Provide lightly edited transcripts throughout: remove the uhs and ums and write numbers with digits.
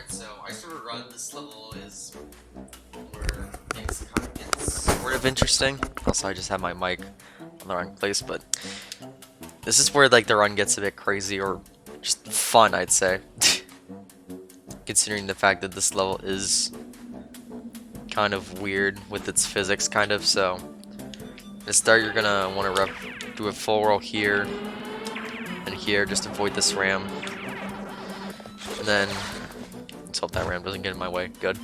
Alright, so I sort of run this level is where things kind of get sort of interesting. Also, I just have my mic on the wrong place, but this is where like the run gets a bit crazy or just fun, I'd say. Considering the fact that this level is kind of weird with its physics, kind of. So to start, you're gonna want to do a full roll here and here, just avoid this ram. And then let's hope that ram doesn't get in my way. Good.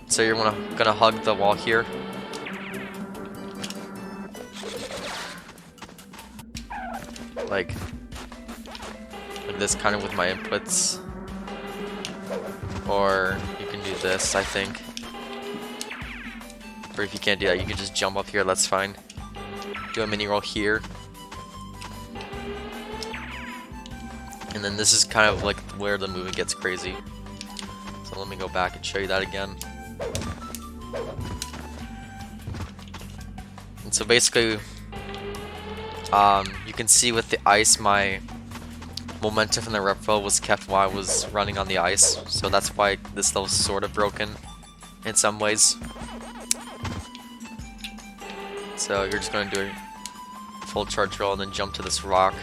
So you're gonna hug the wall here. Like this, kind of with my inputs. Or you can do this, I think. Or if you can't do that, you can just jump up here, that's fine. Do a mini roll here. And then this is kind of like where the movement gets crazy. So let me go back and show you that again. And so basically, you can see with the ice, my momentum from the rep flow was kept while I was running on the ice. So that's why this level's sort of broken in some ways. So you're just going to do a full charge roll and then jump to this rock.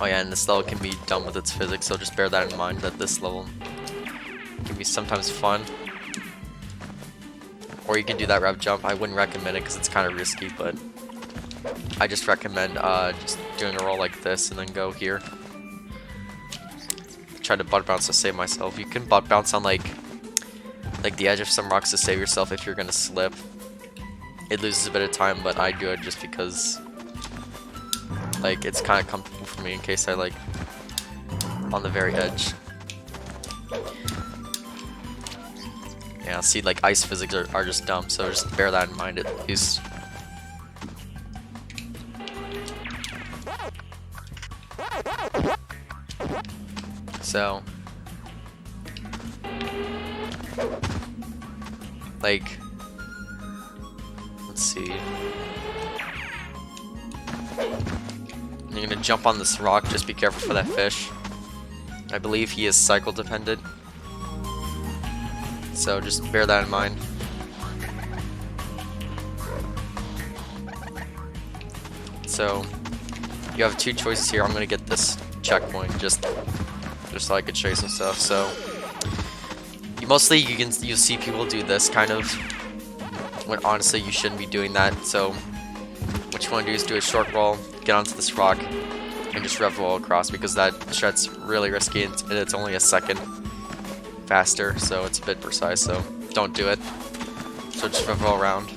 Oh yeah, and this level can be done with its physics, so just bear that in mind, that this level can be sometimes fun. Or you can do that rev jump. I wouldn't recommend it because it's kind of risky, but I just recommend just doing a roll like this and then go here. Try to butt bounce to save myself. You can butt bounce on like the edge of some rocks to save yourself if you're gonna slip. It loses a bit of time, but I do it just because like it's kind of comfortable for me in case I like on the very edge. Yeah, see, like ice physics are just dumb, so just bear that in mind at least. So like, let's see. You're gonna jump on this rock, just be careful for that fish. I believe he is cycle dependent. So just bear that in mind. So you have two choices here. I'm gonna get this checkpoint just so I could show you some stuff. So you'll see people do this kind of, when honestly you shouldn't be doing that. So what you want to do is do a short roll, get onto this rock, and just rev roll across, because that shot's really risky and it's only a second faster, so it's a bit precise, so don't do it. So just rev roll around.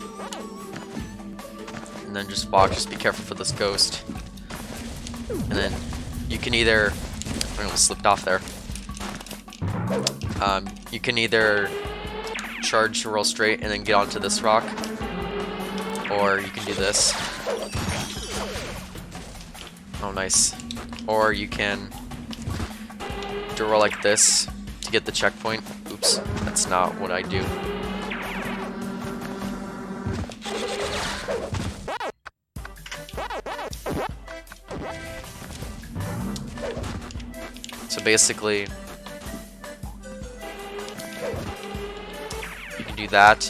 And then just walk, just be careful for this ghost. And then you can either, I almost slipped off there. You can either charge, roll straight, and then get onto this rock, or you can do this. Oh, nice. Or you can do a roll like this to get the checkpoint. Oops, that's not what I do. So basically, you can do that,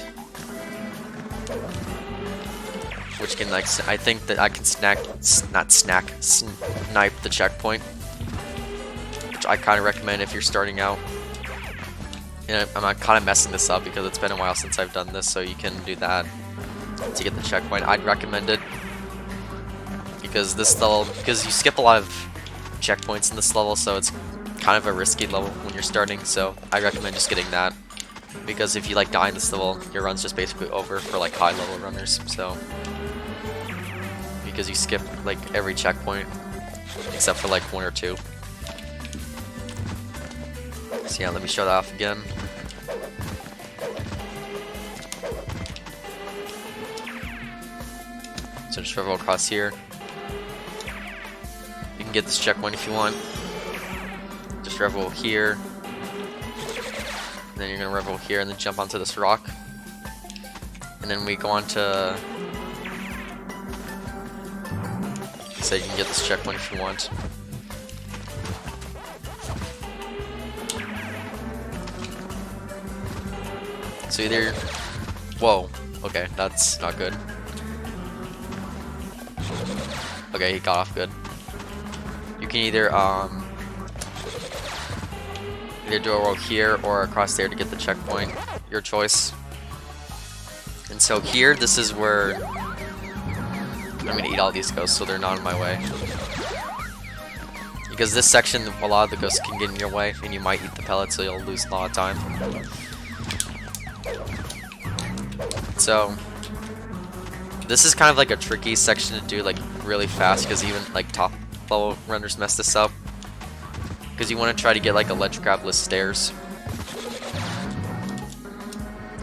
which can, like, I think that I can snipe the checkpoint, which I kind of recommend if you're starting out. And I'm kind of messing this up because it's been a while since I've done this, so you can do that to get the checkpoint. I'd recommend it because this level, because you skip a lot of checkpoints in this level, so it's kind of a risky level when you're starting. So I recommend just getting that, because if you like die in this level, your run's just basically over for like high level runners. So because you skip like every checkpoint except for like one or two. So yeah, let me show that off again. So just rev across here. You can get this checkpoint if you want. Just rev here. And then you're gonna rev here and then jump onto this rock. And then we go on to said, you can get this checkpoint if you want. So either... Whoa. Okay, that's not good. Okay, he got off good. You can either do a roll here or across there to get the checkpoint. Your choice. And so here, this is where I'm gonna eat all these ghosts so they're not in my way. Because this section, a lot of the ghosts can get in your way, and you might eat the pellets, so you'll lose a lot of time. So this is kind of like a tricky section to do like really fast, because even like top level runners mess this up. Because you want to try to get like a ledge grabless stairs.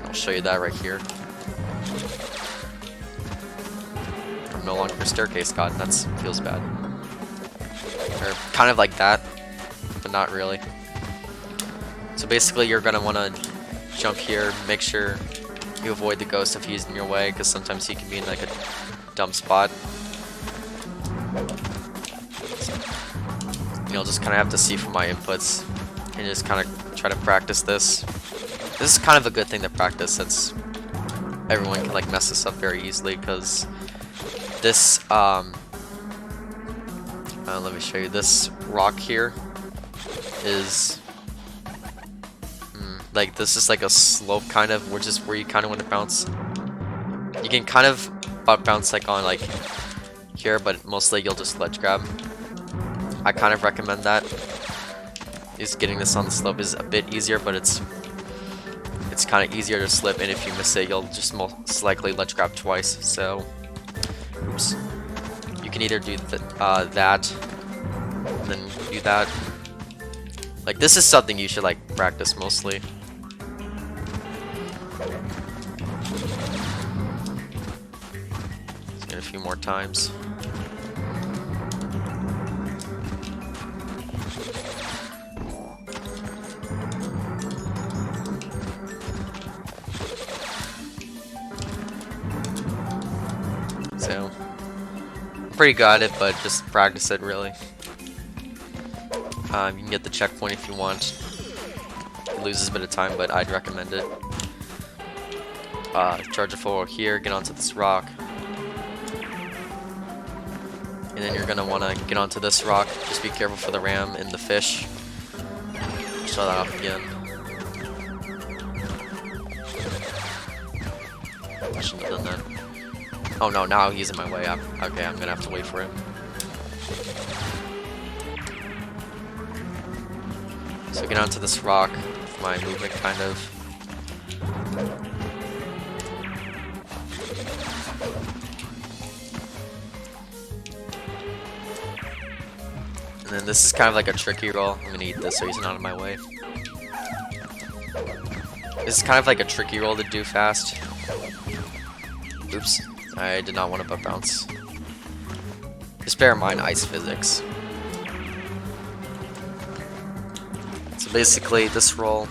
I'll show you that right here. I'm no longer a staircase god. That feels bad. Or kind of like that, but not really. So basically, you're gonna want to jump here, make sure you avoid the ghost if he's in your way, because sometimes he can be in like a dumb spot. You'll just kind of have to see from my inputs and just kind of try to practice this. This is kind of a good thing to practice, since everyone can like mess this up very easily, because this let me show you. This rock here is like, this is like a slope kind of, which is where you kind of want to bounce. You can kind of bounce like on like here, but mostly you'll just ledge grab. I kind of recommend that. Is getting this on the slope is a bit easier, but it's kind of easier to slip, and if you miss it, you'll just most likely ledge grab twice. So, oops. You can either do that, and then do that. Like, this is something you should like practice mostly. Let's get a few more times. So, I'm pretty good at it, but just practice it really. You can get the checkpoint if you want. It loses a bit of time, but I'd recommend it. Charge it forward here, get onto this rock. And then you're gonna wanna get onto this rock. Just be careful for the ram and the fish. Show that off again. I shouldn't have done that. Oh no, now he's in my way. Okay, I'm gonna have to wait for him. So get onto this rock with my movement, kind of. And then this is kind of like a tricky roll. I'm gonna eat this so he's not in my way. This is kind of like a tricky roll to do fast. Oops. I did not want to butt bounce. Just bear in mind ice physics. So basically, this roll,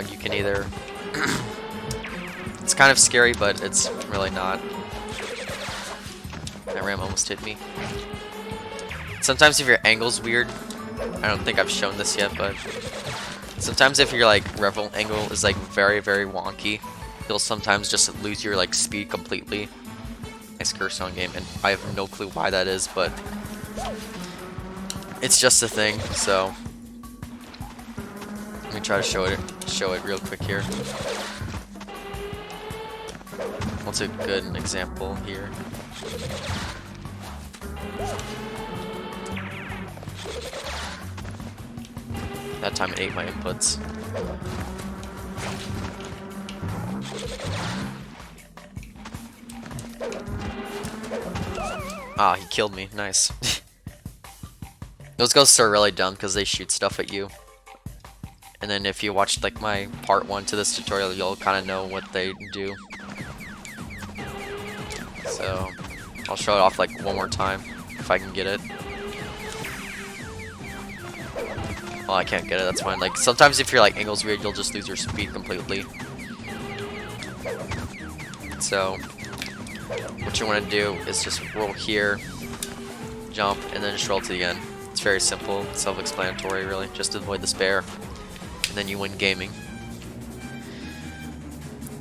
you can either... It's kind of scary, but it's really not. That ram almost hit me. Sometimes if your angle's weird, I don't think I've shown this yet, but sometimes if your like revel angle is like very, very wonky, you'll sometimes just lose your like speed completely. Nice curse on game, and I have no clue why that is, but it's just a thing. So let me try to show it real quick here. What's a good example here? That time it ate my inputs. Ah, he killed me. Nice. Those ghosts are really dumb because they shoot stuff at you. And then if you watched like my part 1 to this tutorial, you'll kind of know what they do. So I'll show it off like one more time if I can get it. Well, I can't get it, that's fine. Like sometimes if your like angle's weird, you'll just lose your speed completely. So what you want to do is just roll here, jump, and then just roll to the end. It's very simple, self-explanatory really, just to avoid the spare, and then you win gaming.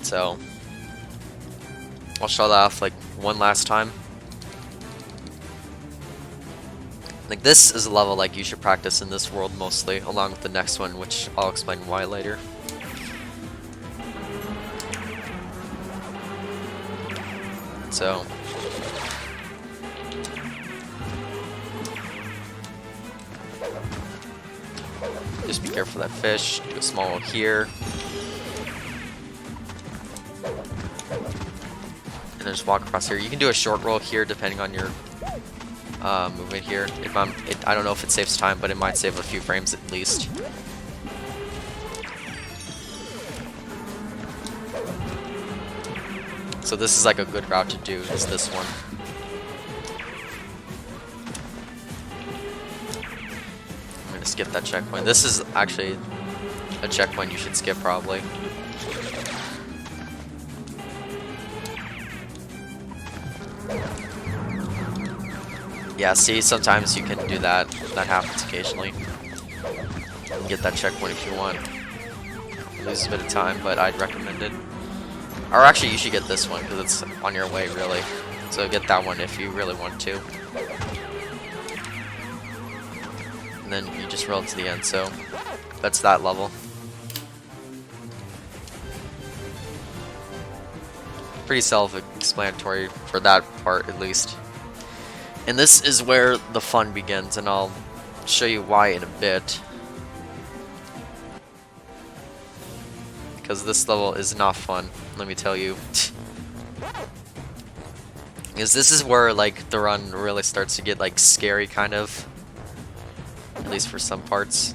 So, I'll show that off like one last time. Like this is a level like you should practice in this world mostly, along with the next one, which I'll explain why later. So just be careful of that fish. Do a small roll here. And then just walk across here. You can do a short roll here depending on your movement here. I don't know if it saves time, but it might save a few frames at least. So this is like a good route to do, is this one. I'm gonna skip that checkpoint. This is actually a checkpoint you should skip probably. Yeah, see, sometimes you can do that. That happens occasionally. You can get that checkpoint if you want. Lose a bit of time, but I'd recommend it. Or actually, you should get this one, because it's on your way, really. So get that one if you really want to. And then you just roll to the end, so that's that level. Pretty self-explanatory for that part, at least. And this is where the fun begins, and I'll show you why in a bit. Because this level is not fun, let me tell you. Because this is where like the run really starts to get like scary, kind of. At least for some parts.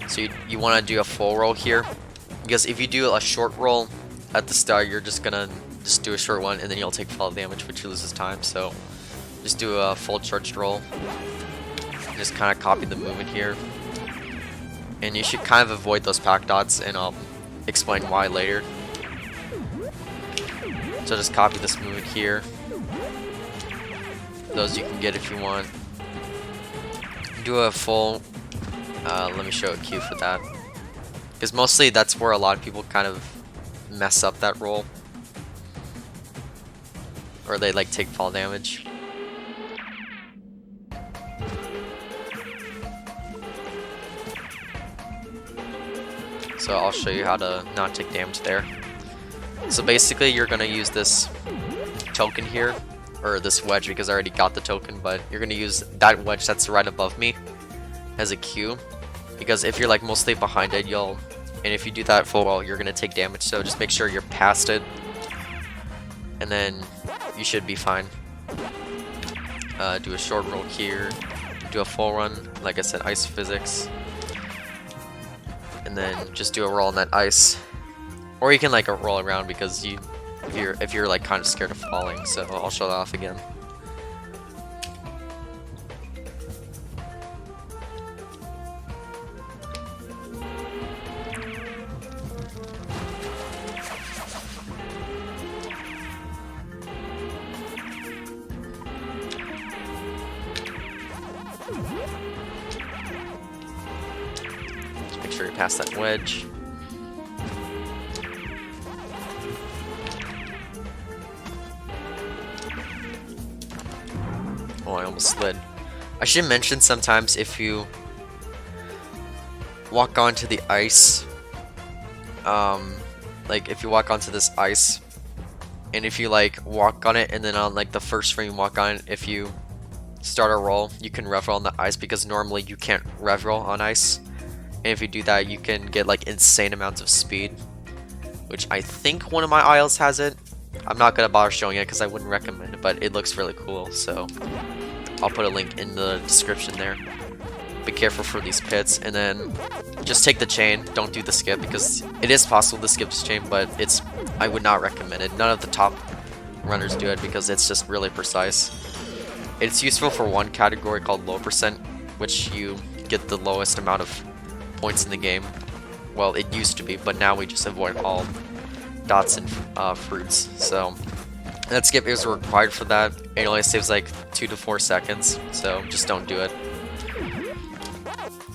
So you want to do a full roll here. Because if you do a short roll at the start, you're just gonna do a short one, and then you'll take fall damage, which loses time. So just do a full charged roll. Just kind of copy the movement here. And you should kind of avoid those pack dots, and I'll explain why later. So just copy this movement here. Those you can get if you want. Do a full, let me show a cue for that. Because mostly that's where a lot of people kind of mess up that roll. Or they like take fall damage. So I'll show you how to not take damage there. So basically you're gonna use this token here, or this wedge, because I already got the token, but you're gonna use that wedge that's right above me as a cue, because if you're like mostly behind it, and if you do that full well, you're gonna take damage, so just make sure you're past it, and then you should be fine. Do a short roll here, do a full run, like I said, ice physics. And then just do a roll on that ice, or you can like roll around because if you're like kind of scared of falling. So I'll show that off again. Make sure you pass that wedge. Oh, I almost slid. I should mention sometimes if you walk onto the ice, like if you walk onto this ice, and if you like walk on it, and then on like the first frame you walk on it, if you start a roll, you can rev roll on the ice, because normally you can't rev roll on ice. And if you do that, you can get like insane amounts of speed, which I think one of my aisles has it. I'm not gonna bother showing it because I wouldn't recommend it, but it looks really cool, so I'll put a link in the description there. Be careful for these pits, and then just take the chain. Don't do the skip, because it is possible to skip this chain, but I would not recommend it. None of the top runners do it because it's just really precise. It's useful for one category called low percent, which you get the lowest amount of points in the game. Well, it used to be, but now we just avoid all dots and fruits. So That skip is required for that. It only saves like 2 to 4 seconds, so just don't do it.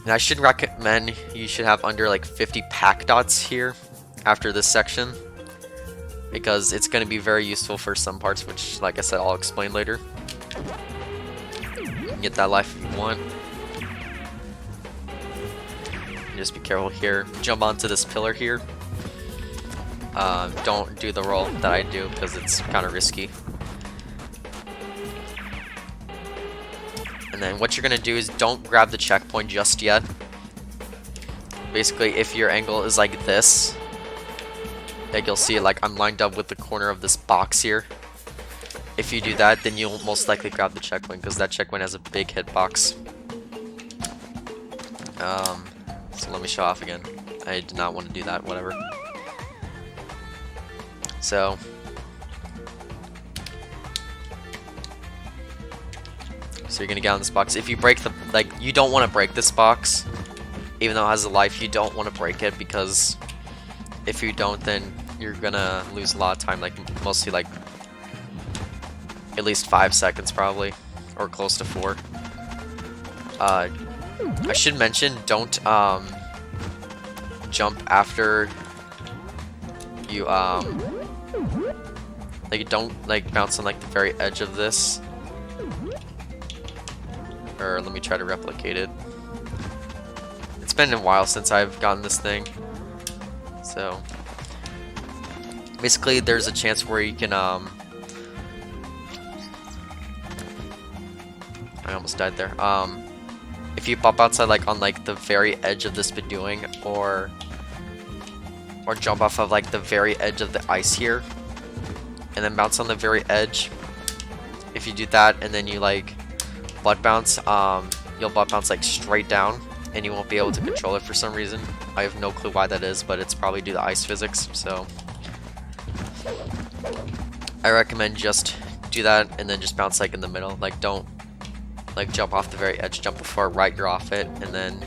And I should recommend you should have under like 50 pack dots here after this section, because it's going to be very useful for some parts, which, like I said, I'll explain later. You can get that life if you want. And just be careful here. Jump onto this pillar here. Don't do the roll that I do because it's kind of risky. And then what you're going to do is don't grab the checkpoint just yet. Basically, if your angle is like this, like you'll see like I'm lined up with the corner of this box here. If you do that, then you'll most likely grab the checkpoint because that checkpoint has a big hitbox. So let me show off again. I did not want to do that, whatever. So you're gonna get on this box. If you break the, like, you don't want to break this box, even though it has a life. You don't want to break it because if you don't, then you're gonna lose a lot of time. Like mostly like at least 5 seconds probably, or close to 4. I should mention, don't jump after you like don't like bounce on like the very edge of this. Or let me try to replicate it. It's been a while since I've gotten this thing. So basically there's a chance where you can I almost died there. If you pop outside like on like the very edge of this bedewing, or jump off of like the very edge of the ice here and then bounce on the very edge. If you do that and then you like butt bounce, you'll butt bounce like straight down and you won't be able to control it for some reason. I have no clue why that is, but it's probably due to ice physics. So I recommend just do that and then just bounce like in the middle. Like don't like jump off the very edge, jump before right you're off it, and then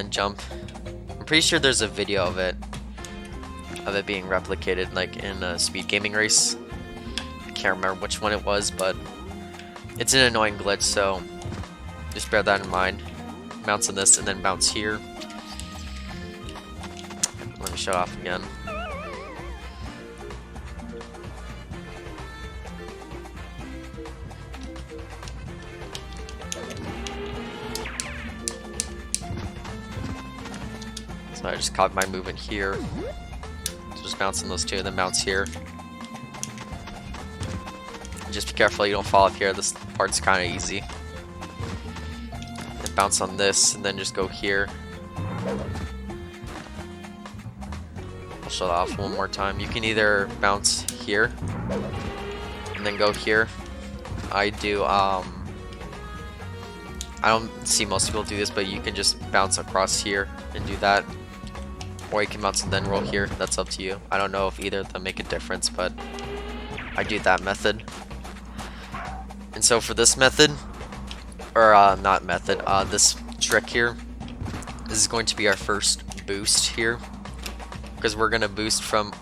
jump. I'm pretty sure there's a video of it being replicated like in a speed gaming race. I can't remember which one it was, but it's an annoying glitch, so just bear that in mind. Bounce on this and then bounce here. Let me shut off again. So I just caught my movement here. So just bounce on those two and then bounce here. And just be careful you don't fall off here. This part's kind of easy. And bounce on this and then just go here. I'll shut off one more time. You can either bounce here and then go here. I do I don't see most people do this, but you can just bounce across here and do that. Or you can bounce and then roll here. That's up to you. I don't know if either of them make a difference, but I do that method. And so for this method, or not method, this trick here, this is going to be our first boost here, because we're gonna boost from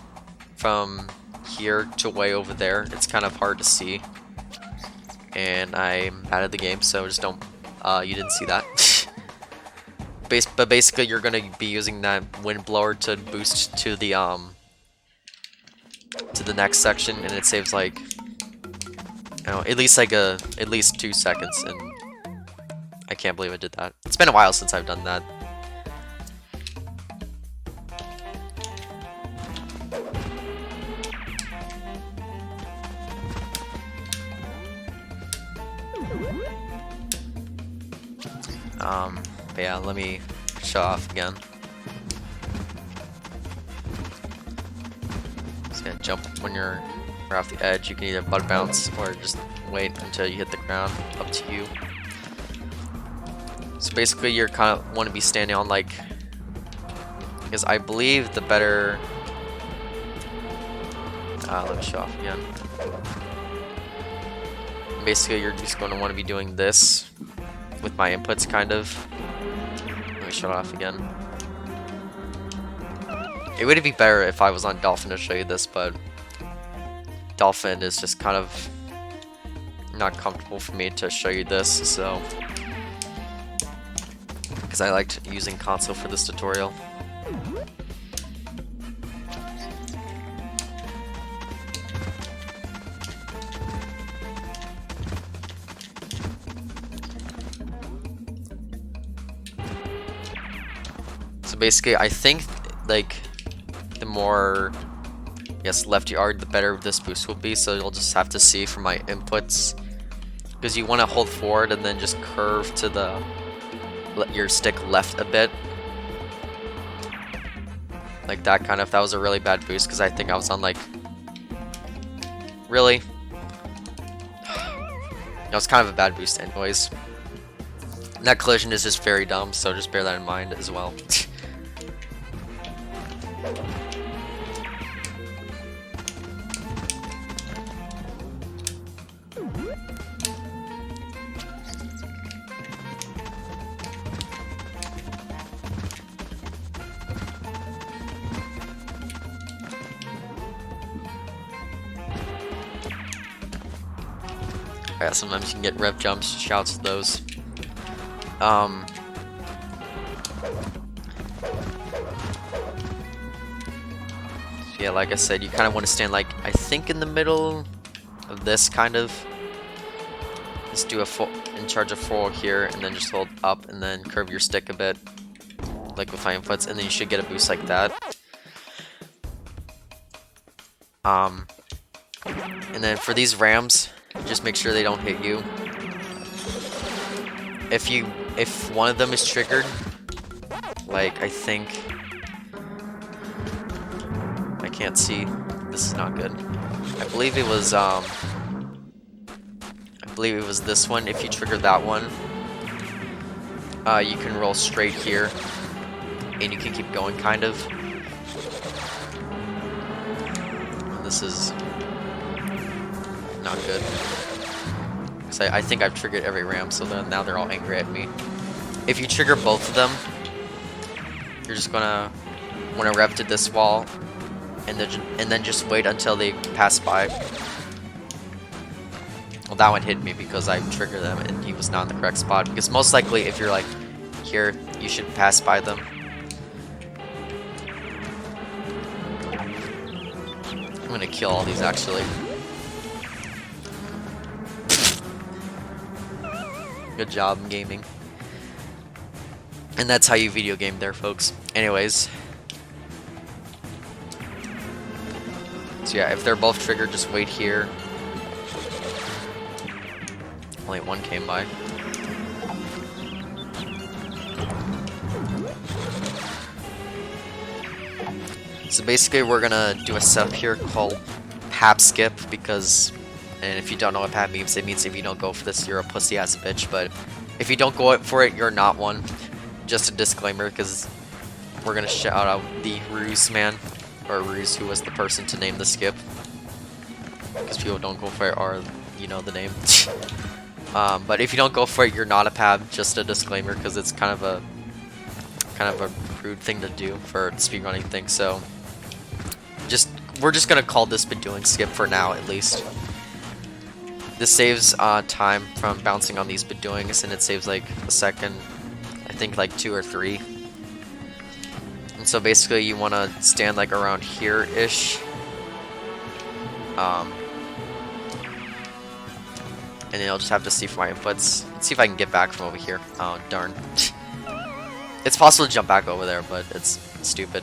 here to way over there. It's kind of hard to see, and I'm out of the game, so just don't. You didn't see that. But basically, you're gonna be using that wind blower to boost to the next section, and it saves like, you know, at least 2 seconds. And I can't believe I did that. It's been a while since I've done that. But yeah, let me show off again. Just gonna jump when you're off the edge. You can either butt bounce or just wait until you hit the ground. Up to you. So basically, you're kind of want to be standing on like, because I believe the better. Let me show off again. Basically, you're just going to want to be doing this with my inputs, kind of. Let me shut off again. It would be better if I was on Dolphin to show you this, but Dolphin is just kind of not comfortable for me to show you this, so because I liked using console for this tutorial. So basically, I think like the more left you are, the better this boost will be. So you'll just have to see from my inputs, because you want to hold forward and then just curve to the your stick left a bit, like that kind of. That was a really bad boost because I think I was on like really. That was kind of a bad boost anyways. And that collision is just very dumb, so just bear that in mind as well. Yeah, sometimes you can get rev jumps, shouts to those. Yeah, like I said, you kind of want to stand like, I think in the middle of this kind of. Just do a full, in charge of full here, and then just hold up and then curve your stick a bit, like with my inputs, and then you should get a boost like that. And then for these rams, just make sure they don't hit you. If one of them is triggered, like I think, I can't see. This is not good. I believe it was this one. If you trigger that one, you can roll straight here, and you can keep going kind of. This is not good. So I think I've triggered every ram, so then now they're all angry at me. If you trigger both of them, you're just gonna want to rev to this wall, and then just wait until they pass by. Well, that one hit me because I triggered them and he was not in the correct spot. Because most likely, if you're like here, you should pass by them. I'm gonna kill all these actually. Good job, gaming. And that's how you video game there, folks. Anyways. So yeah, if they're both triggered, just wait here. Only one came by. So basically we're gonna do a setup here called Pap Skip, because, and if you don't know what Pap means, it means if you don't go for this, you're a pussy ass bitch, but if you don't go for it, you're not one. Just a disclaimer, because we're gonna shout out the Ruse man, or Ruse, who was the person to name the skip. Because people don't go for it, or you know the name. But if you don't go for it, you're not a pab. Just a disclaimer, because it's kind of a rude thing to do for speedrunning thing. So we're just gonna call this Bedoing skip for now, at least. This saves time from bouncing on these Bedoings, and it saves like a second, I think like 2 or 3. And so basically, you want to stand like around here-ish. And then I'll just have to see for my inputs. Let's see if I can get back from over here. Oh, darn. It's possible to jump back over there, but it's stupid.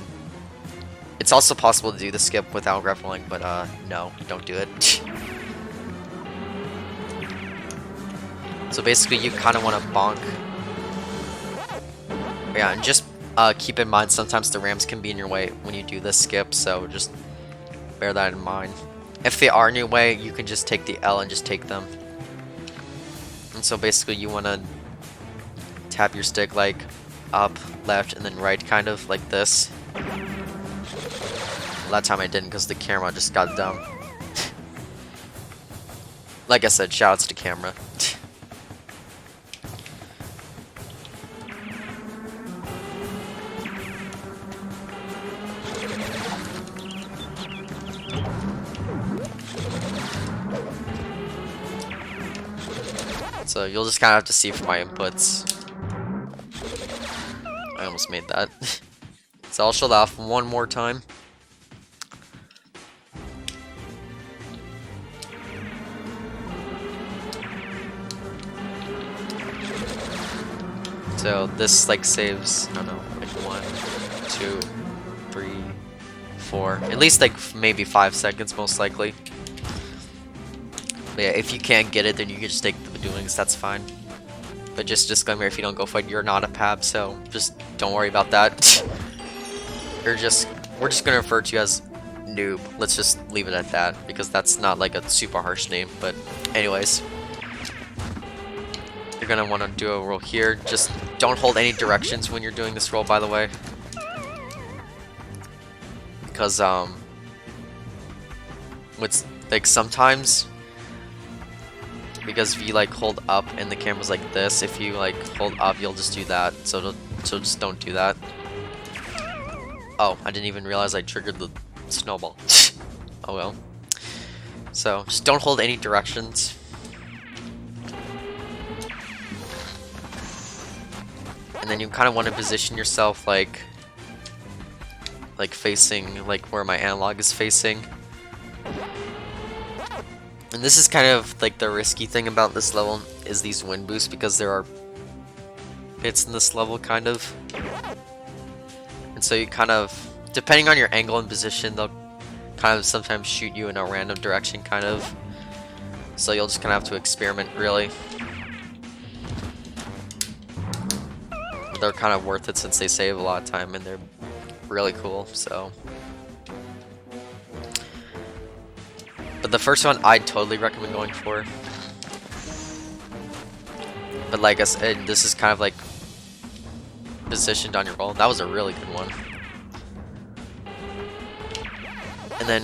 It's also possible to do the skip without grappling, but no, don't do it. So basically, you kind of want to bonk. Yeah, and just keep in mind, sometimes the rams can be in your way when you do this skip, so just bear that in mind. If they are in your way, you can just take the L and just take them. And so basically you want to tap your stick like up, left, and then right, kind of like this. Well, that time I didn't because the camera just got dumb. Like I said, shoutouts to camera. So you'll just kind of have to see from my inputs. I almost made that. So I'll show that off one more time. So this like saves, I don't know, like 1, 2, 3, 4, at least like maybe 5 seconds most likely. But yeah, if you can't get it, then you can just take the doings, that's fine. But just disclaimer, if you don't go for it, you're not a PAB, so just don't worry about that. We're just gonna refer to you as noob. Let's just leave it at that, because that's not like a super harsh name. But anyways, you're gonna want to do a roll here. Just don't hold any directions when you're doing this roll, by the way, because with like sometimes, because if you like hold up and the camera's like this, if you like hold up, you'll just do that. So just don't do that. Oh, I didn't even realize I triggered the snowball. Oh well. So just don't hold any directions. And then you kind of want to position yourself like facing like where my analog is facing. And this is kind of like the risky thing about this level, is these wind boosts, because there are pits in this level kind of. And so you kind of, depending on your angle and position, they'll kind of sometimes shoot you in a random direction kind of. So you'll just kind of have to experiment really. They're kind of worth it since they save a lot of time and they're really cool, so. But the first one I'd totally recommend going for. But like I said, this is kind of like positioned on your roll. That was a really good one. And then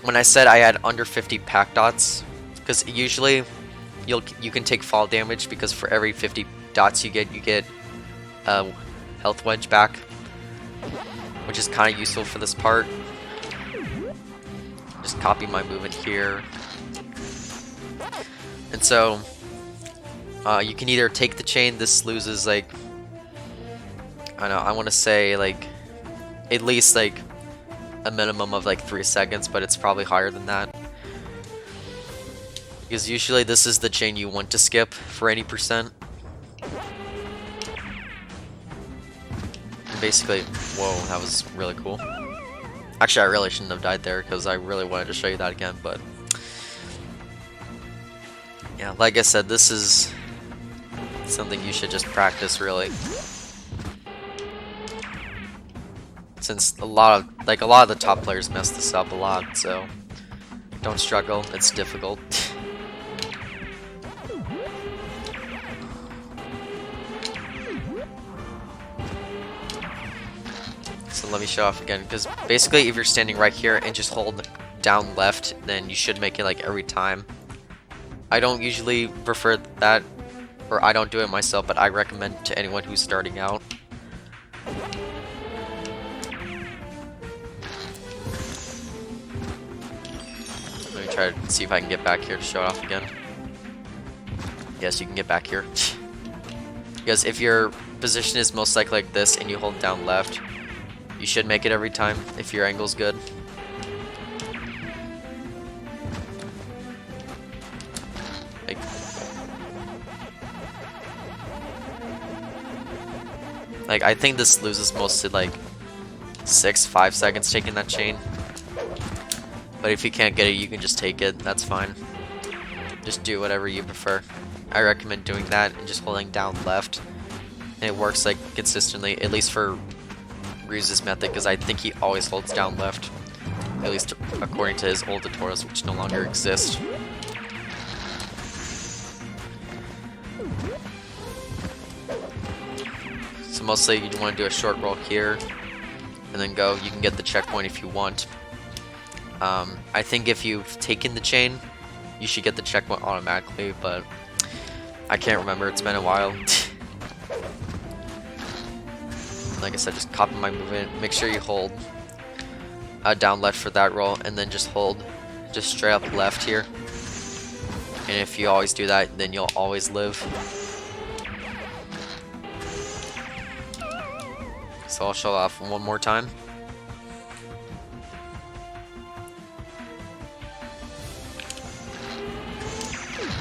when I said I had under 50 pack dots, because usually you can take fall damage, because for every 50 dots you get a health wedge back, which is kind of useful for this part. Just copy my movement here. And so you can either take the chain. This loses like, I don't know, I want to say like at least like a minimum of like 3 seconds, but it's probably higher than that, because usually this is the chain you want to skip for any percent. And basically, whoa, that was really cool. Actually, I really shouldn't have died there, because I really wanted to show you that again, but yeah, like I said, this is something you should just practice really, since a lot of the top players mess this up a lot. So don't struggle, it's difficult. So let me show off again, because basically if you're standing right here and just hold down left, then you should make it like every time. I don't usually prefer that, or I don't do it myself, but I recommend to anyone who's starting out. Let me try to see if I can get back here to show it off again. Yes, you can get back here. Because if your position is most likely like this and you hold down left, you should make it every time if your angle's good. Like I think this loses mostly like 5 seconds taking that chain. But if you can't get it, you can just take it. That's fine. Just do whatever you prefer. I recommend doing that and just holding down left. And it works like consistently, at least for Ruse's method, because I think he always holds down left. At least according to his old tutorials, which no longer exist. So mostly you want to do a short roll here, and then go. You can get the checkpoint if you want. I think if you've taken the chain, you should get the checkpoint automatically, but I can't remember, it's been a while. Like I said, just copy my movement, make sure you hold down left for that roll, and then just hold just straight up left here, And if you always do that, then you'll always live. So I'll show off one more time.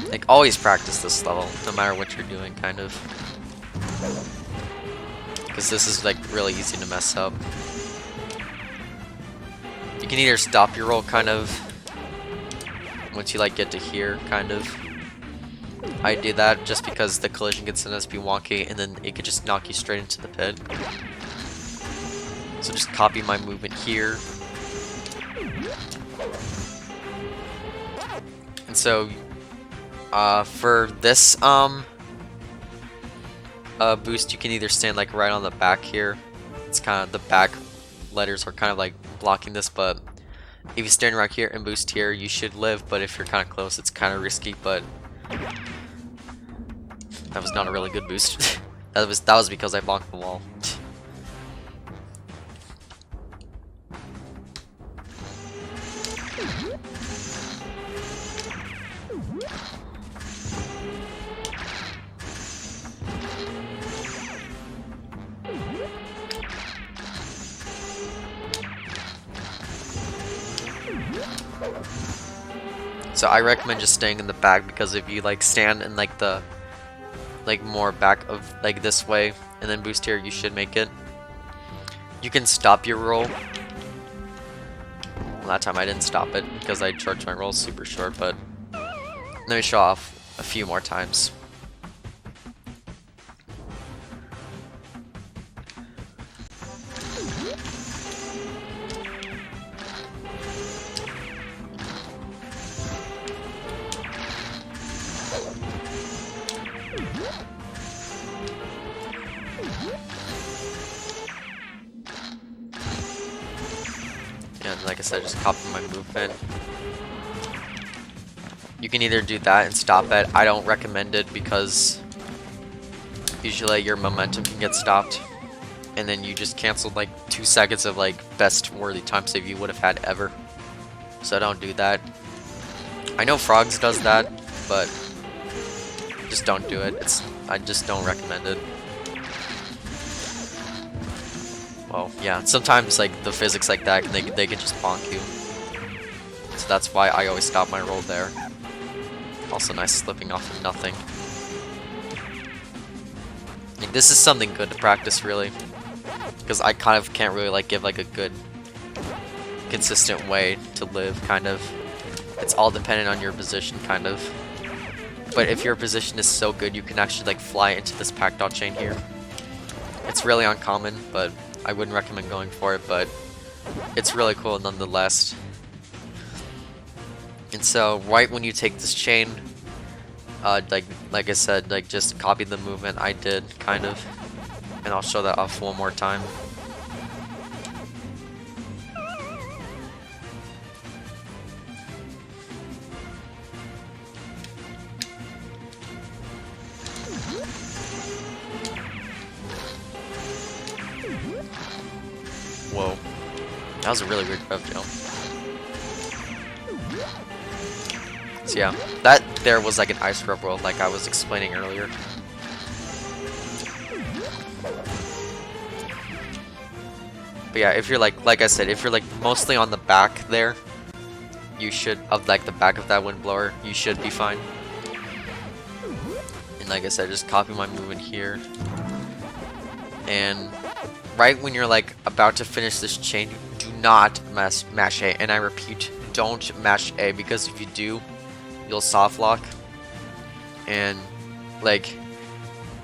Like, always practice this level, no matter what you're doing, kind of. Because this is, like, really easy to mess up. You can either stop your roll, kind of, once you, like, get to here, kind of. I do that just because the collision can sometimes be wonky, and then it could just knock you straight into the pit. So just copy my movement here. And so, for this boost, you can either stand like right on the back here. It's kind of, the back letters are kind of like blocking this, but if you stand right here and boost here, you should live. But if you're kind of close, it's kind of risky. But that was not a really good boost. that was because I blocked the wall. So I recommend just staying in the back, because if you like stand in like the more back of like this way and then boost here, you should make it. You can stop your roll. Well, that time I didn't stop it because I charged my roll super short, but let me show off a few more times. And like I said, just copy my movement. You can either do that and stop it. I don't recommend it because usually your momentum can get stopped, and then you just canceled like 2 seconds of like best worthy time save you would have had ever. So don't do that. I know Frogs does that, but just don't do it. I just don't recommend it. Well, yeah, sometimes like the physics like that, they can just bonk you. So that's why I always stop my roll there. Also nice slipping off of nothing. Like, this is something good to practice, really. Because I kind of can't really like give like a good consistent way to live, kind of. It's all dependent on your position, kind of. But if your position is so good, you can actually like fly into this pack dot chain here. It's really uncommon, but I wouldn't recommend going for it, but it's really cool nonetheless. And so right when you take this chain, like I said, like just copy the movement I did, kind of, and I'll show that off one more time. Whoa, that was a really weird rev jump. So yeah, that there was like an ice rev world, like I was explaining earlier. But yeah, if you're like I said, if you're like mostly on the back there, you should, of like the back of that windblower, you should be fine. And like I said, just copy my movement here. And right when you're like about to finish this chain, do not mash A. And I repeat, don't mash A, because if you do, you'll soft lock. And like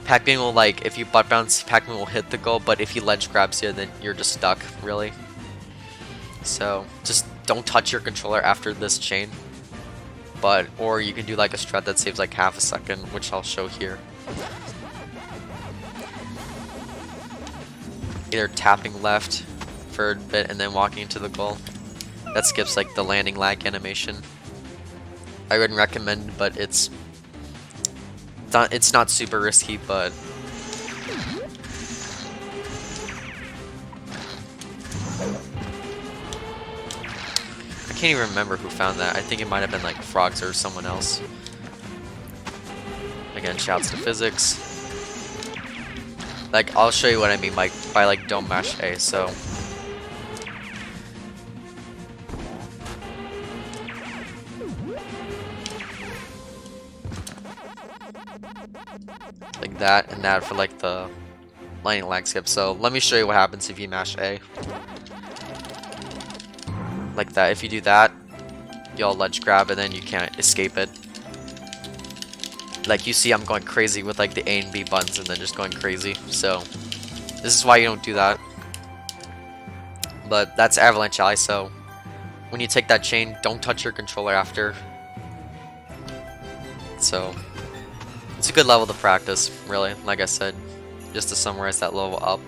Pac-Man will, like, if you butt bounce, Pac-Man will hit the goal, but if he ledge grabs you, then you're just stuck, really. So just don't touch your controller after this chain. Or you can do like a strat that saves like half a second, which I'll show here. Either tapping left for a bit and then walking into the goal. That skips like the landing lag animation. I wouldn't recommend, but it's not super risky, but I can't even remember who found that. I think it might have been like Frogs or someone else. Again, shouts to physics. Like, I'll show you what I mean by like don't mash A, so. Like that and that for like the lightning lag skip. So let me show you what happens if you mash A. Like that. If you do that, you'll ledge grab and then you can't escape it. Like you see I'm going crazy with like the A and B buttons and then just going crazy. So this is why you don't do that. But that's Avalanche Alley, so when you take that chain, don't touch your controller after. So it's a good level to practice, really, like I said, just to summarize that level up.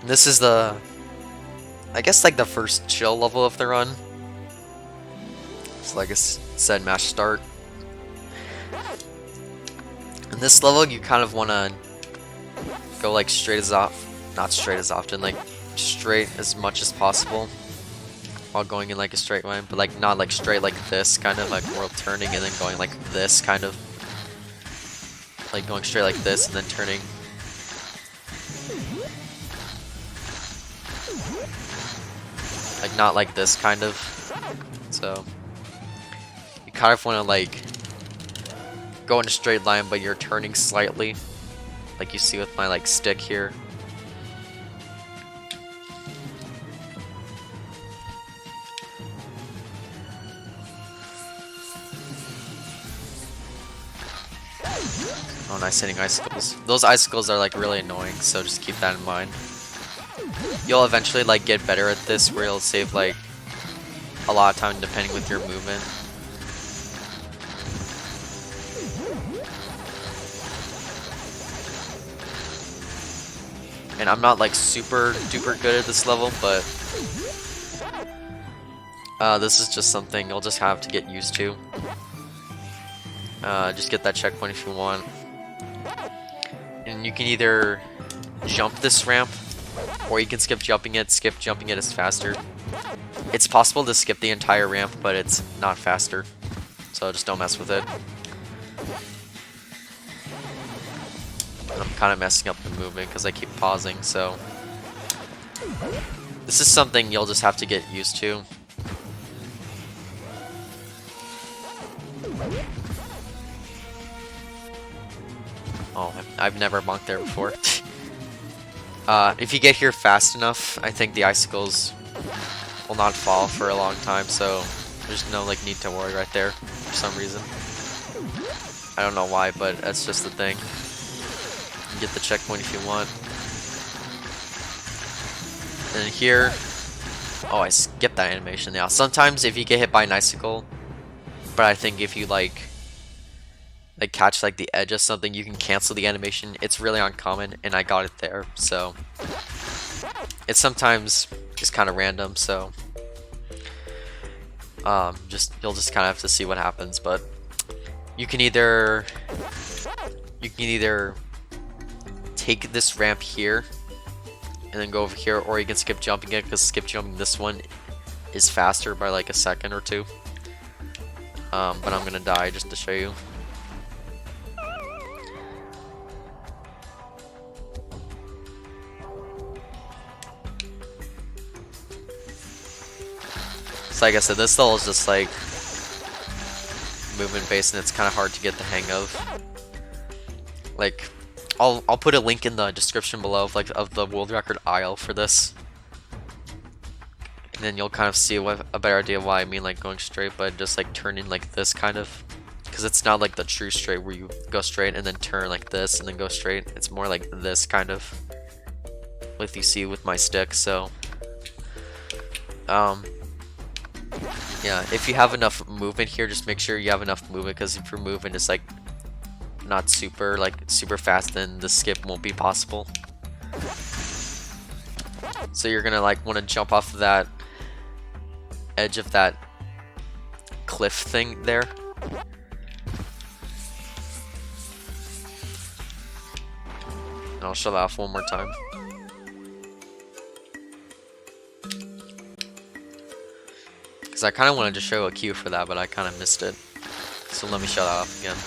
And this is the, I guess like the first chill level of the run. So like I said, mash start. In this level, you kind of want to go like straight as not straight as often, like straight as much as possible while going in like a straight line, but like not like straight like this, kind of like world turning and then going like this, kind of like going straight like this and then turning. Like not like this, kind of. So you kind of want to like go in a straight line, but you're turning slightly, like you see with my like stick here. Oh, nice hitting icicles. Those icicles are like really annoying, so just keep that in mind. You'll eventually like get better at this, where you'll save like a lot of time depending with your movement. And I'm not like super duper good at this level, but this is just something you'll just have to get used to. Just get that checkpoint if you want. And you can either jump this ramp, or you can skip jumping it. Skip jumping it is faster. It's possible to skip the entire ramp, but it's not faster. So just don't mess with it. And I'm kind of messing up the movement because I keep pausing, so this is something you'll just have to get used to. Oh, I've never bonked there before. If you get here fast enough, I think the icicles will not fall for a long time, so there's no like need to worry right there for some reason. I don't know why, but that's just the thing. You get the checkpoint if you want. And here, oh, I skipped that animation. Now, sometimes if you get hit by an icicle, but I think if you like catch like the edge of something, you can cancel the animation. It's really uncommon, and I got it there, so it's sometimes just kind of random. So you'll just kind of have to see what happens. But you can either take this ramp here and then go over here, or you can skip jumping it, because skip jumping this one is faster by like a second or two. But I'm gonna die just to show you. So like I said, this level is just like movement based, and it's kind of hard to get the hang of. Like, I'll put a link in the description below of the world record aisle for this, and then you'll kind of see a better idea of why I mean like going straight, but just like turning like this, kind of, because it's not like the true straight where you go straight and then turn like this and then go straight. It's more like this, kind of, like you see with my stick. So yeah, if you have enough movement here, just make sure you have enough movement, because if your movement is like not super fast, then the skip won't be possible. So you're gonna like want to jump off of that edge of that cliff thing there. And I'll show that off one more time. Because I kind of wanted to show a cue for that, but I kind of missed it. So let me show that off again.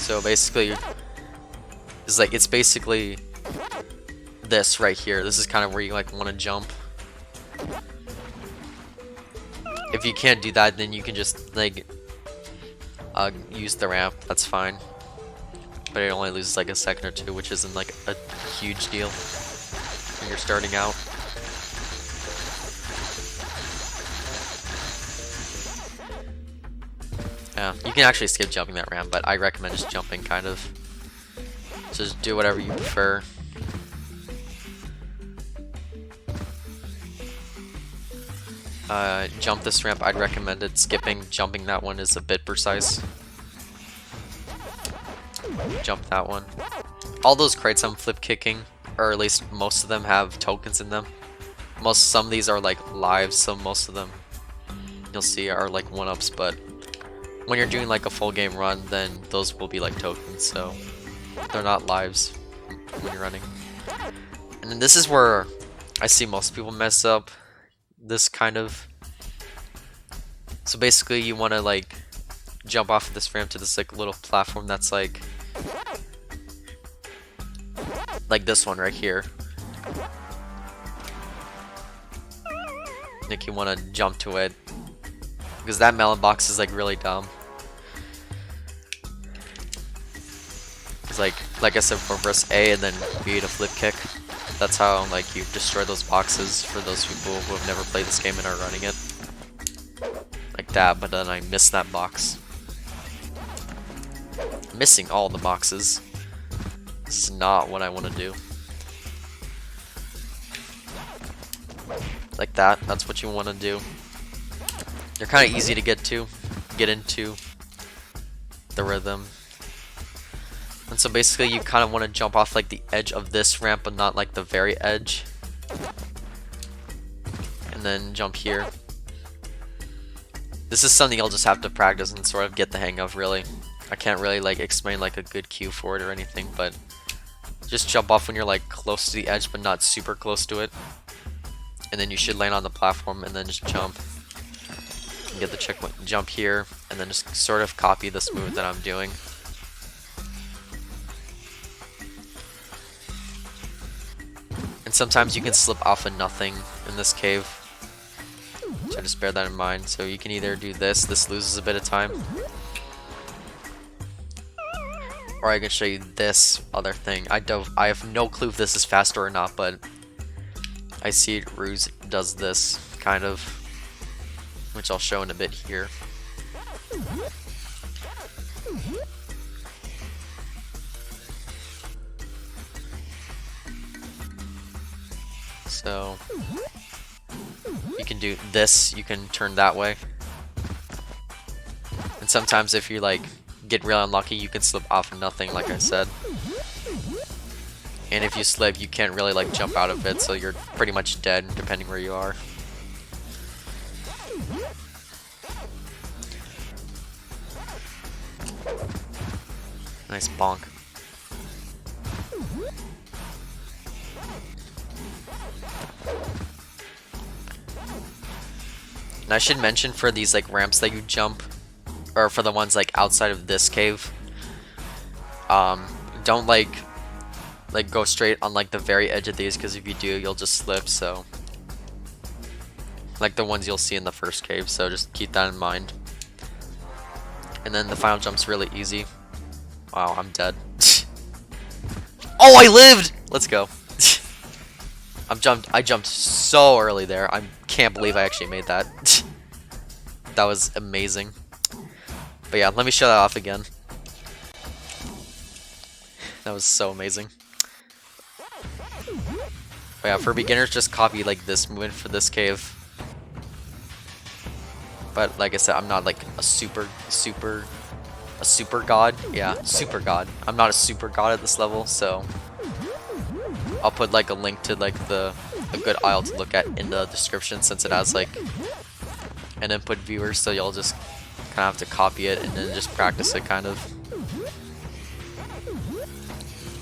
So basically, it's basically this right here. This is kind of where you like want to jump. If you can't do that, then you can just like use the ramp. That's fine. But it only loses like a second or two, which isn't like a huge deal when you're starting out. Yeah, you can actually skip jumping that ramp, but I recommend just jumping, kind of. Just do whatever you prefer. Jump this ramp, I'd recommend it. Skipping, jumping that one is a bit precise. Jump that one. All those crates I'm flip kicking, or at least most of them, have tokens in them. Some of these are like lives, so most of them you'll see are like 1-ups, but when you're doing like a full game run, then those will be like tokens, so they're not lives when you're running. And then this is where I see most people mess up. This kind of, so basically you want to like jump off of this ramp to this like little platform that's like this one right here. Like you want to jump to it because that melon box is like really dumb. It's like I said before, press A and then B to flip kick. That's how like you destroy those boxes for those people who have never played this game and are running it. Like that, but then I missed that box. Missing all the boxes. This is not what I want to do. Like that, that's what you want to do. They're kind of easy to get into the rhythm. And so basically you kind of want to jump off like the edge of this ramp, but not like the very edge. And then jump here. This is something you'll just have to practice and sort of get the hang of, really. I can't really like explain like a good cue for it or anything, but just jump off when you're like close to the edge, but not super close to it. And then you should land on the platform and then just jump. And get the checkpoint, jump here, and then just sort of copy this move that I'm doing. And sometimes you can slip off of nothing in this cave, so just bear that in mind. So you can either do this loses a bit of time, or I can show you this other thing. I have no clue if this is faster or not, but I see Ruse does this, kind of, which I'll show in a bit here. So you can do this, you can turn that way. And sometimes if you like get real unlucky, you can slip off of nothing, like I said. And if you slip, you can't really like jump out of it, so you're pretty much dead depending where you are. Nice bonk. And I should mention, for these like ramps that you jump, or for the ones like outside of this cave, don't like go straight on like the very edge of these, because if you do, you'll just slip. So like the ones you'll see in the first cave, so just keep that in mind. And then the final jump's really easy. Wow, I'm dead. Oh, I lived! Let's go. I jumped so early there. I can't believe I actually made that. That was amazing. But yeah, let me show that off again. That was so amazing. But yeah, for beginners, just copy like this movement for this cave. But like I said, I'm not like a super god. Yeah, super god. I'm not a super god at this level, so I'll put like a link to like a good aisle to look at in the description, since it has like an input viewer, so you'll just kind of have to copy it and then just practice it, kind of.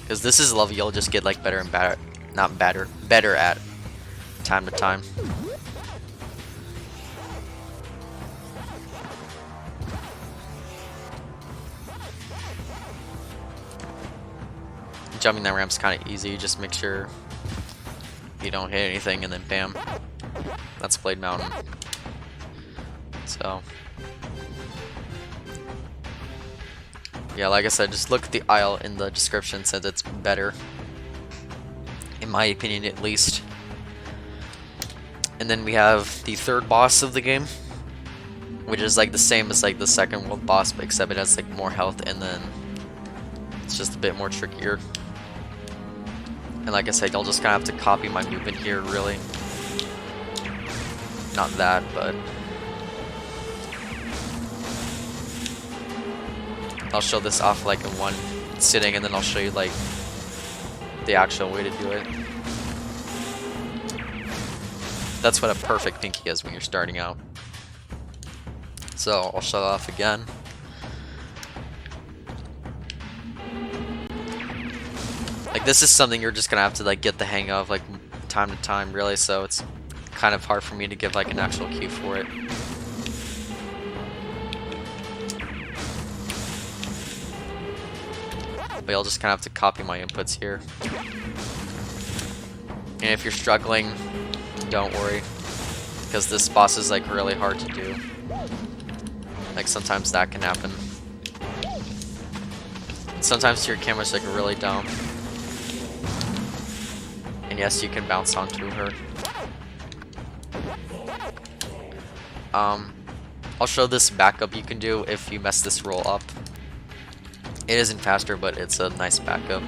Because this is a level you'll just get like better and better, not better, better at time to time. jumping that ramp's kind of easy. Just make sure you don't hit anything, and then bam, that's Blade Mountain. So yeah, like I said, just look at the aisle in the description since it's better, in my opinion at least. And then we have the third boss of the game, which is like the same as like the second world boss, but except it has like more health, and then it's just a bit more trickier. And like I said, you'll just kind of have to copy my movement here, really. Not that, but I'll show this off like in one sitting, and then I'll show you like the actual way to do it. That's what a perfect pinky is when you're starting out. So I'll show it off again. Like, this is something you're just gonna have to like get the hang of like time to time, really, so it's kind of hard for me to give like an actual cue for it. But you'll just kind of have to copy my inputs here. And if you're struggling, don't worry, because this boss is like really hard to do. Like, sometimes that can happen. Sometimes your camera's like really dumb. And yes, you can bounce onto her. I'll show this backup you can do if you mess this roll up. It isn't faster, but it's a nice backup.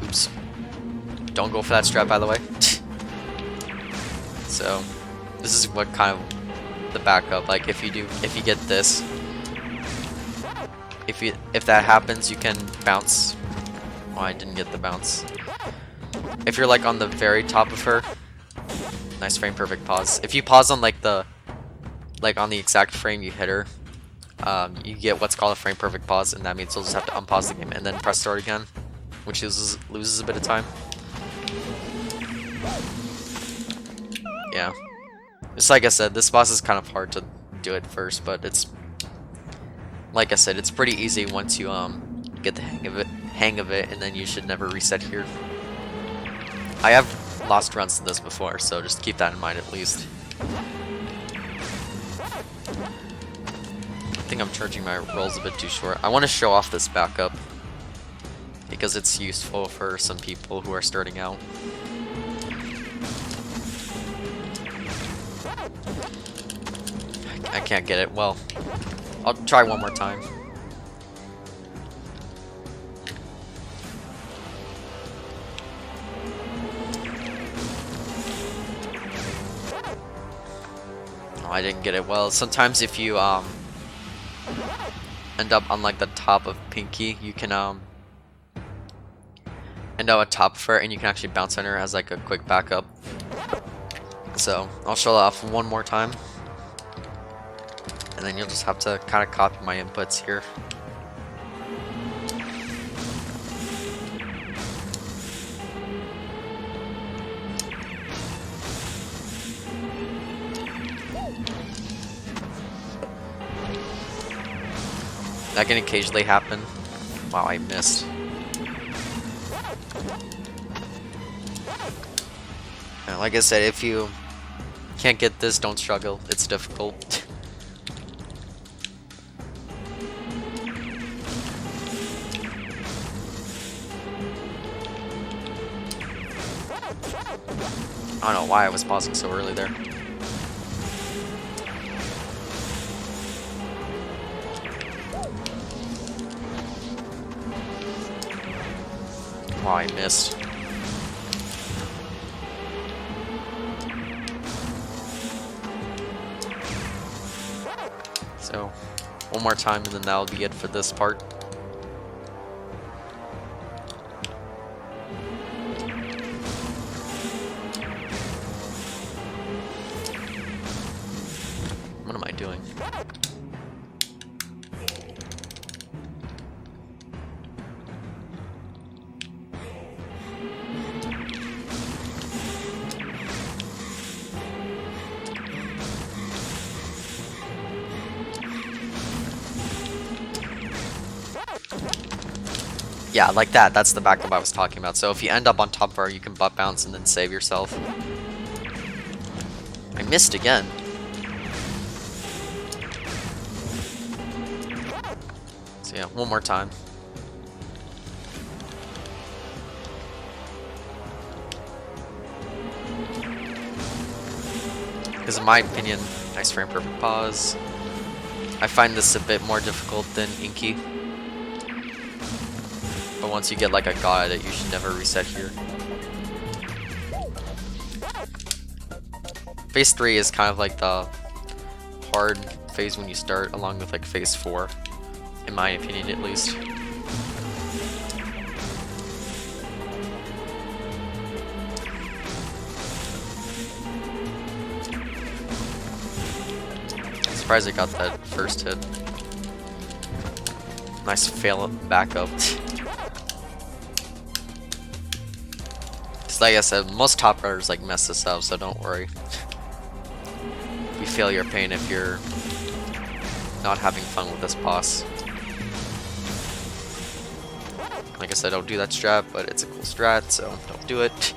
Oops. Don't go for that strap, by the way. So, this is what kind of the backup, like if you get this, if that happens, you can bounce. Oh, I didn't get the bounce. If you're like on the very top of her, nice frame perfect pause. If you pause on like on the exact frame you hit her, you get what's called a frame perfect pause, and that means you'll just have to unpause the game and then press start again, which loses a bit of time. Yeah, just like I said, this boss is kind of hard to do at first, but it's, like I said, it's pretty easy once you get the hang of it, and then you should never reset here. I have lost runs to this before, so just keep that in mind at least. I think I'm charging my rolls a bit too short. I want to show off this backup because it's useful for some people who are starting out. I can't get it. Well, I'll try one more time. Oh, I didn't get it. Well, sometimes if you end up on like the top of Pinky, you can end up at top of her, and you can actually bounce on her as like a quick backup. So I'll show that off one more time, and then you'll just have to kind of copy my inputs here. That can occasionally happen. Wow, I missed. And like I said, if you can't get this, don't struggle. It's difficult. I don't know why I was pausing so early there. Oh, I missed. So, one more time, and then that'll be it for this part. What am I doing? Yeah, like that. That's the backup I was talking about. So if you end up on top bar, you can butt bounce and then save yourself. I missed again. So yeah, one more time. Because in my opinion, nice frame perfect pause. I find this a bit more difficult than Inky. But once you get like a god, you should never reset here. Phase 3 is kind of like the hard phase when you start, along with like phase 4, in my opinion at least. I'm surprised I got that first hit. Nice fail back up. Like I said, most top runners like mess this up, so don't worry. You feel your pain if you're not having fun with this boss. Like I said, don't do that strat, but it's a cool strat, so don't do it.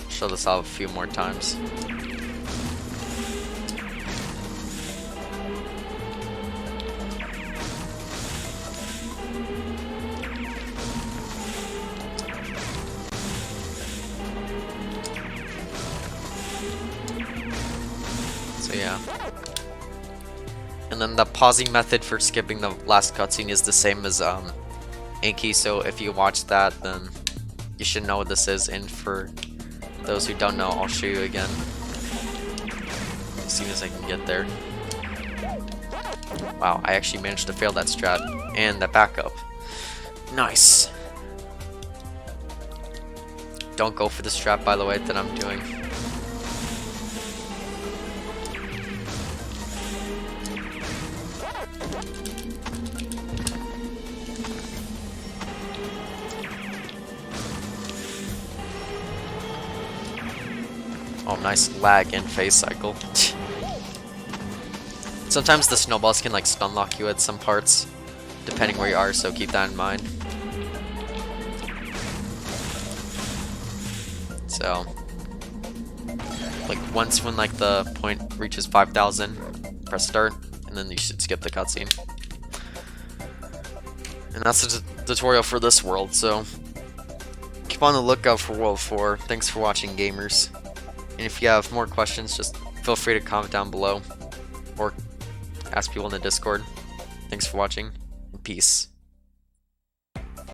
Show this off a few more times. So yeah. And then the pausing method for skipping the last cutscene is the same as Inky, so if you watch that, then you should know what this is, and for those who don't know, I'll show you again as soon as I can get there. Wow, I actually managed to fail that strat and that backup. Nice. Don't go for the strat, by the way, that I'm doing. Oh, nice lag and phase cycle. Sometimes the snowballs can like stun lock you at some parts, depending where you are, so keep that in mind. So, like once when like the point reaches 5,000, press start, and then you should skip the cutscene. And that's the tutorial for this world, so keep on the lookout for World 4. Thanks for watching, gamers. And if you have more questions, just feel free to comment down below or ask people in the Discord. Thanks for watching, and peace.